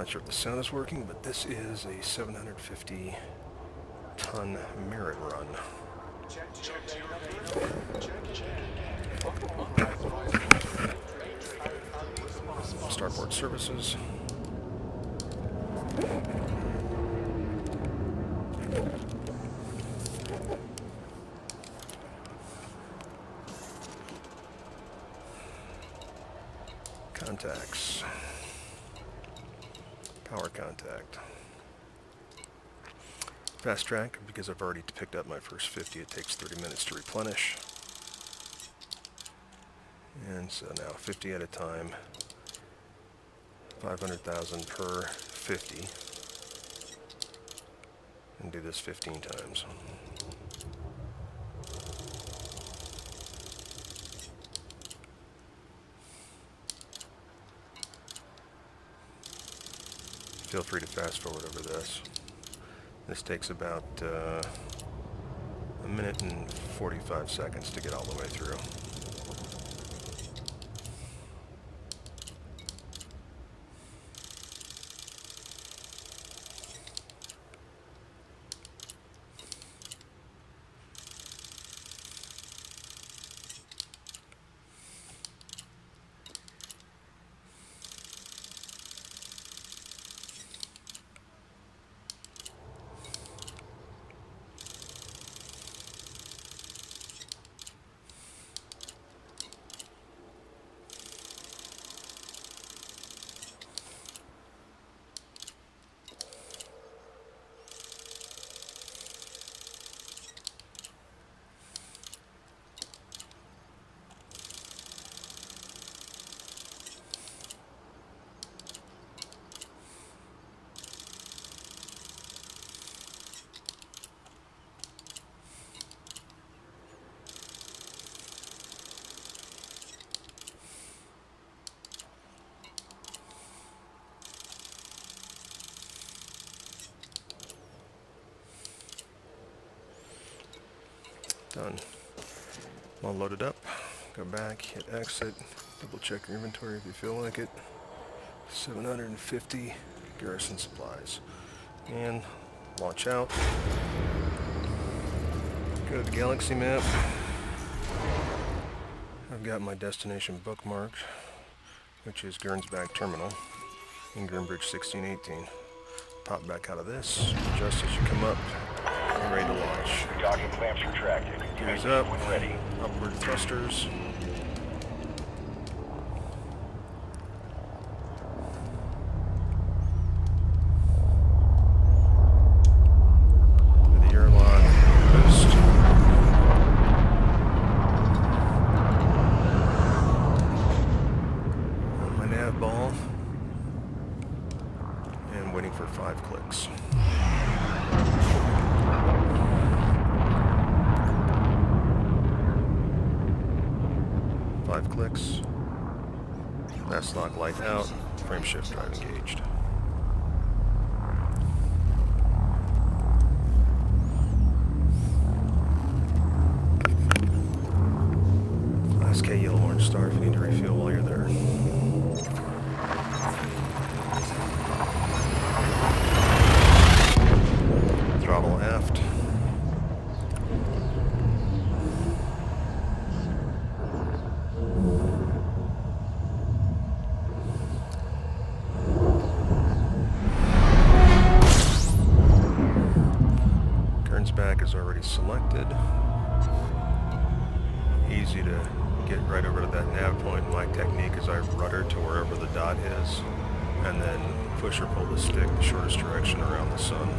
Not sure if the sound is working, but this is a 750-ton Merit run. Starboard services. Contacts. Power contact. Fast track, because I've already picked up my first 50, it takes 30 minutes to replenish. And so now 50 at a time, 500,000 per 50. And do this 15 times. Feel free to fast forward over this. This takes about a minute and 45 seconds to get all the way through. Done. All loaded up. Go back, hit exit, double check your inventory if you feel like it. 750 garrison supplies. And launch out. Go to the galaxy map. I've got my destination bookmarked, which is Gernsback Terminal in Greenbridge 1618. Pop back out of this, just as you come up. You're ready to launch. Docking clamps retracted. Gears up. When ready. Upward thrusters. To the airlock. Boost. On my nav ball. And waiting for 5 clicks. Clicks. Fast lock light out. Frame shift drive engaged. Last K yellow orange star if you need to refuel while you're there. Throttle aft. Back is already selected. Easy to get right over to that nav point. My technique is I rudder to wherever the dot is and then push or pull the stick the shortest direction around the sun.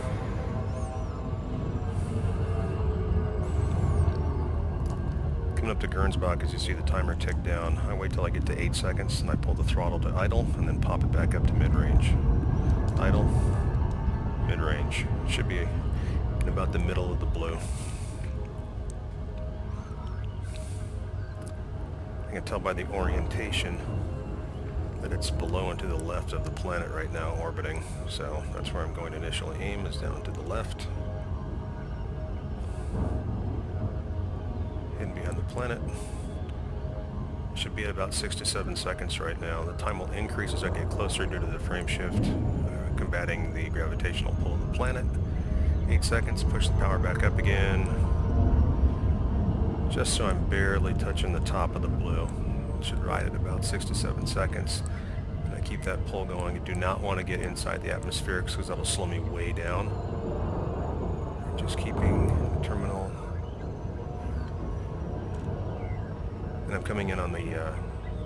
Coming up to Gernsbach, as you see the timer tick down, I wait till I get to 8 seconds and I pull the throttle to idle and then pop it back up to mid-range. Idle, mid-range. Should be about the middle of the blue. I can tell by the orientation that it's below and to the left of the planet right now orbiting, so that's where I'm going to initially aim, is down to the left. Hidden behind the planet. Should be at about 6 to 7 seconds right now. The time will increase as I get closer due to the frame shift, combating the gravitational pull of the planet. 8 seconds, push the power back up again. Just so I'm barely touching the top of the blue. It should ride at about 6 to 7 seconds. And I keep that pull going. You do not want to get inside the atmosphere because that'll slow me way down. Just keeping the terminal. And I'm coming in on the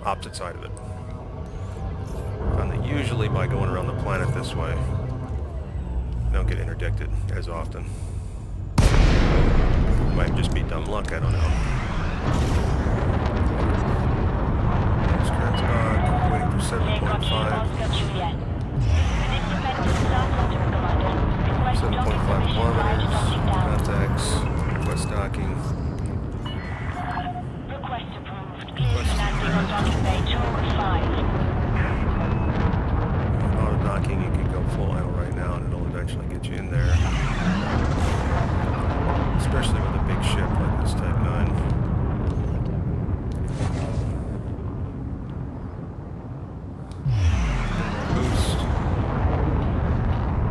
opposite side of it. I found that usually by going around the planet this way, I don't get interdicted as often. It might just be dumb luck, I don't know. There's Kernsbach, waiting for 7.5. 7.5 kilometers, contacts, request docking. Auto docking, you can go full idle right now and it'll eventually get you in there. Especially with a big ship like this Type 9. Boost.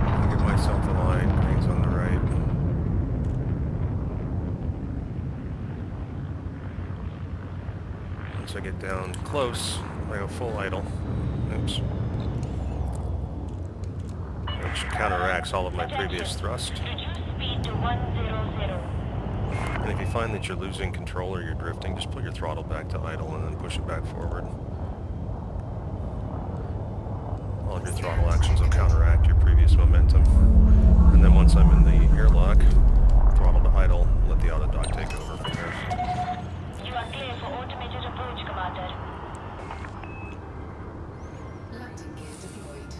I'll give myself a line, green's on the right. Once I get down close, I go full idle. Oops. Which counteracts all of my previous thrust. And if you find that you're losing control or you're drifting, just put your throttle back to idle and then push it back forward. All of your throttle actions will counteract your previous momentum. And then once I'm in the airlock, throttle to idle, let the auto dock take over from there. You are clear for automated approach, Commander. Landing gear deployed.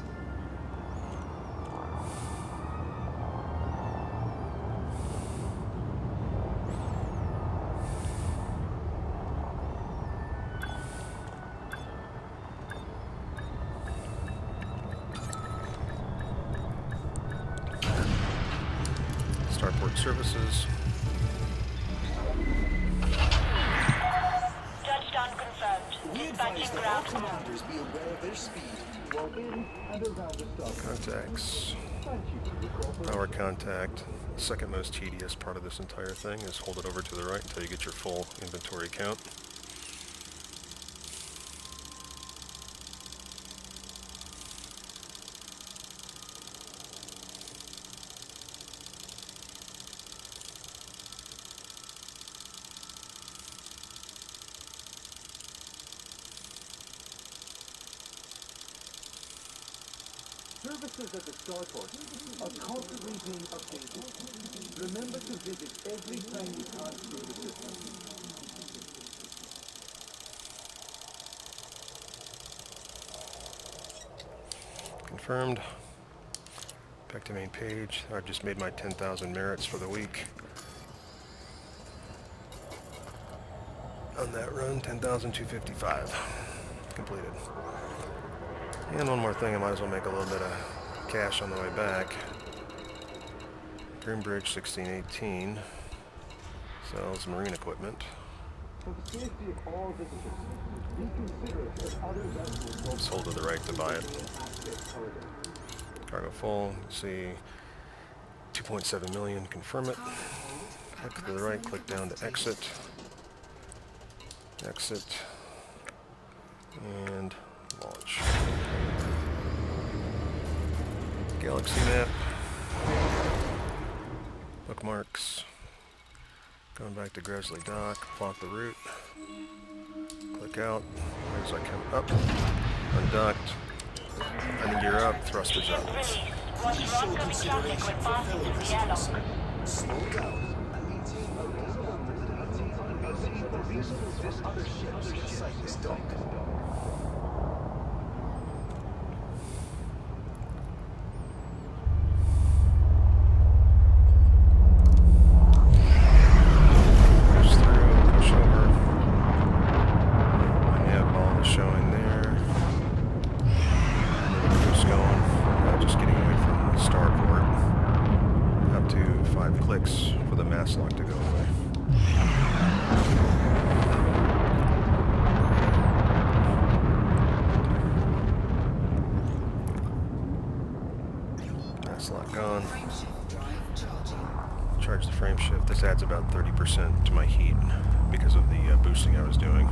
Starport services. Touchdown confirmed. Dispatching ground. Commanders be aware of their speed. While in and around the stop. Contacts. Power contact. The second most tedious part of this entire thing is hold it over to the right until you get your full inventory count. Services at the starport are constantly being updated. Remember to visit every time you pass through the system. Confirmed. Back to main page. I've just made my 10,000 merits for the week. On that run, 10,255 completed. And one more thing, I might as well make a little bit of cash on the way back. Greenbridge 1618 sells marine equipment. For the safety of all visitors, reconsider that other vessels Sold to the right to buy it. Cargo full. See 2.7 million. Confirm it. Click to the right. Click down to exit. Exit. And launch. Galaxy map. Bookmarks. Going back to Gresley Dock. Plot the route. Click out. As I come up. Undocked. Gear up. Thrusters up. Released. Watch for oncoming traffic when passing through the airlock. slow down and maintain a reasonable other ships inside this dock. For the mass lock to go away. on. Frame shift drive charging. Charge the frame shift. This adds about 30% to my heat because of the boosting I was doing.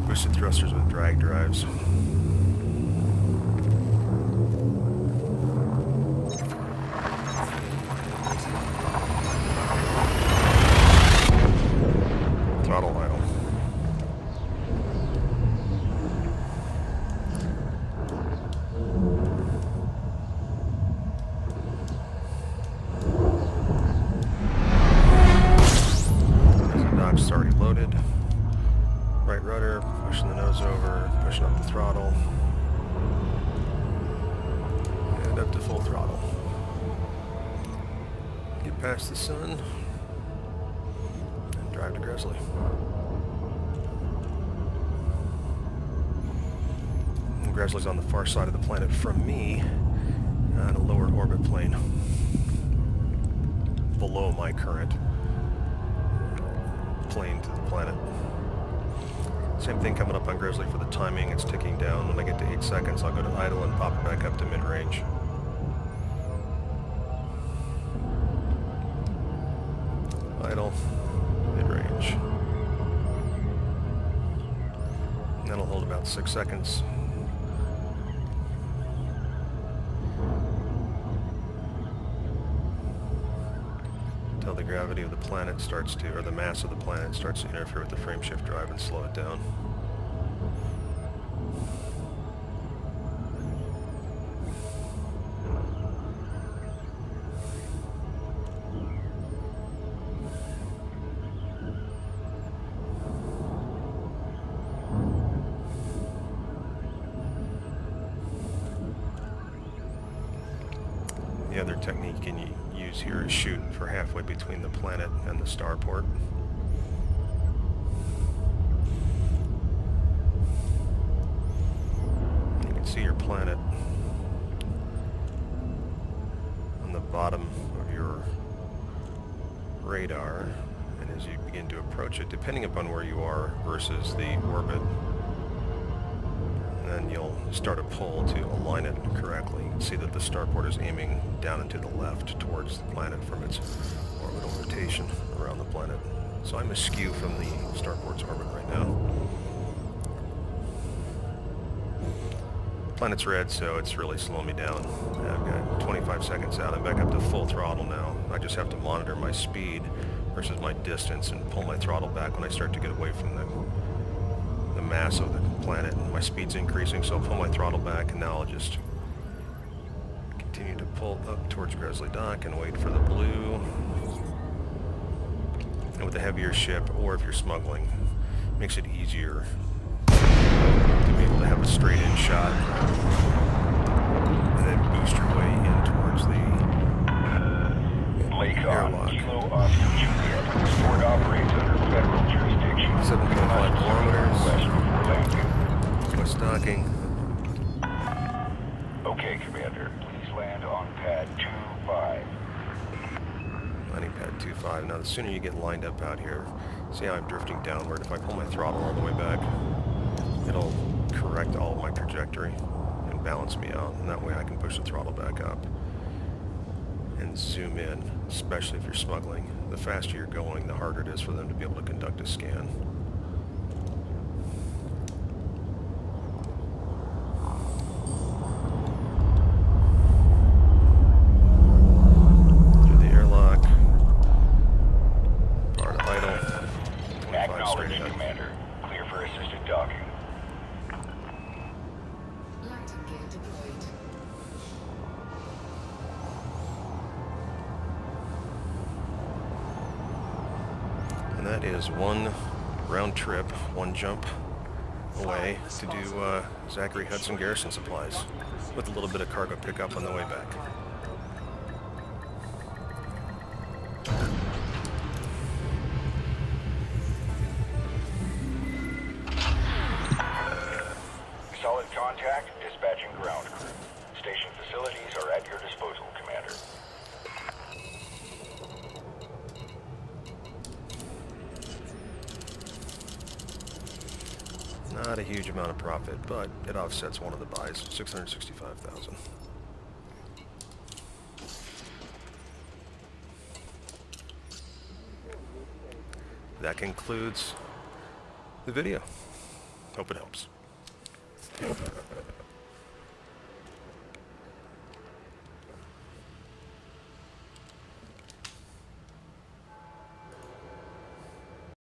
Boosted thrusters with drag drives. Throttle idle. Dock's already loaded. Right rudder, pushing the nose over, pushing up the throttle. And up to full throttle. Get past the sun. And drive to Grizzly. And Grizzly's on the far side of the planet from me, on a lower orbit plane. Below my current plane to the planet. Same thing coming up on Grizzly for the timing. It's ticking down. When I get to 8 seconds, I'll go to idle and pop it back up to mid-range. Idle, mid-range. And that'll hold about 6 seconds. Until the gravity of the planet starts to, or the mass of the planet starts to interfere with the frame shift drive and slow it down. The other technique you can use here is shoot for halfway between the planet and the starport. You can see your planet on the bottom of your radar, and as you begin to approach it, depending upon where you are versus the orbit, then you'll start a pull to align it correctly. You can see that the starport is aiming down and to the left towards the planet from its orbital rotation around the planet. So I'm askew from the starport's orbit right now. Planet's red, so it's really slowing me down. I've got 25 seconds out. I'm back up to full throttle now. I just have to monitor my speed versus my distance and pull my throttle back when I start to get away from the mass of the planet. My speed's increasing, so I'll pull my throttle back, and now I'll just continue to pull up towards Grizzly Dock and wait for the blue. And with a heavier ship, or if you're smuggling, it makes it easier to be able to have a straight-in shot and then boost your way in towards the airlock. Kilo Oscar Juliet. Port operates under federal jurisdiction. 7.5 kilometers. West before landing. West docking. Okay, Commander. Please land on pad 25. Landing pad 25. Now, the sooner you get lined up out here, see how I'm drifting downward. If I pull my throttle all the way back, it'll correct all of my trajectory and balance me out, and that way I can push the throttle back up and zoom in, especially if you're smuggling. The faster you're going, the harder it is for them to be able to conduct a scan. Through the airlock. Power to idle. 25 straight Acknowledged, ahead. Commander. Clear for assisted docking. Landing gear deployed. And that is one round trip, one jump away to do Zachary Hudson garrison supplies with a little bit of cargo pickup on the way back. Solid contact. Dispatching ground crew. Station facilities are at your disposal, Commander. Not a huge amount of profit, but it offsets one of the buys, $665,000. that concludes the video. Hope it helps.